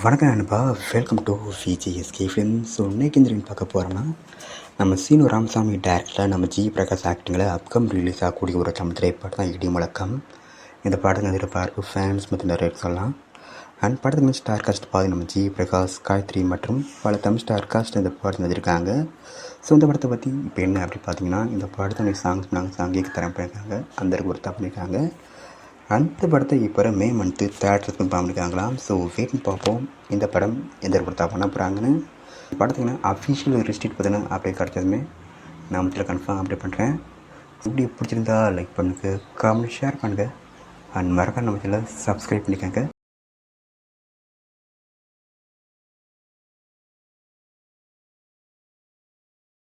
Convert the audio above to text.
வணக்கம் நண்பா, welcome to VGSK films. So இன்னைக்கு இந்த பார்க்க போகிறோம்னா, நம்ம சீனு ராமசாமி டேரக்டரில் நம்ம ஜி பிரகாஷ் ஆக்டிங்கில் அப்கம் ரிலீஸ் ஆகக்கூடிய ஒரு தமிழ் திரைப்படம் தான் இடி முழக்கம். இந்த படத்தை எதிர்பார்ப்பு ஃபேன்ஸ் மற்றும் நிறைய சொல்லலாம். அண்ட் படத்துக்கு ஸ்டார் காஸ்ட் பார்த்து நம்ம ஜி பிரகாஷ், காயத்ரி மற்றும் பல தமிழ் ஸ்டார் காஸ்ட் இந்த படத்தை எழுதியிருக்காங்க. ஸோ இந்த படத்தை பற்றி இப்போ என்ன அப்படி பார்த்தீங்கன்னா, இந்த படத்தை சாங்கிக்கு தரம் பண்ணியிருக்காங்க, அந்த ஒரு தப்பு பண்ணியிருக்காங்க. அந்த படத்தை இப்போ மே மந்த்து தேட்டருக்கு பண்ணியிருக்காங்களாம். ஸோ வெயிட் பார்ப்போம் இந்த படம் எந்த படத்தை பண்ண போகிறாங்கன்னு. படத்துக்குன்னா அஃபிஷியல் ரிஸ்ட்ரிக்ட் பார்த்தீங்கன்னா அப்படியே கிடச்சதுமே நான் மட்டும் கன்ஃபார்ம் அப்ளை பண்ணுறேன். இப்படி பிடிச்சிருந்தா லைக் பண்ணுங்கள், கமெண்ட் ஷேர் பண்ணுங்கள், அண்ட் மறக்காம நம்ம சேனலை சப்ஸ்கிரைப் பண்ணிக்கோங்க.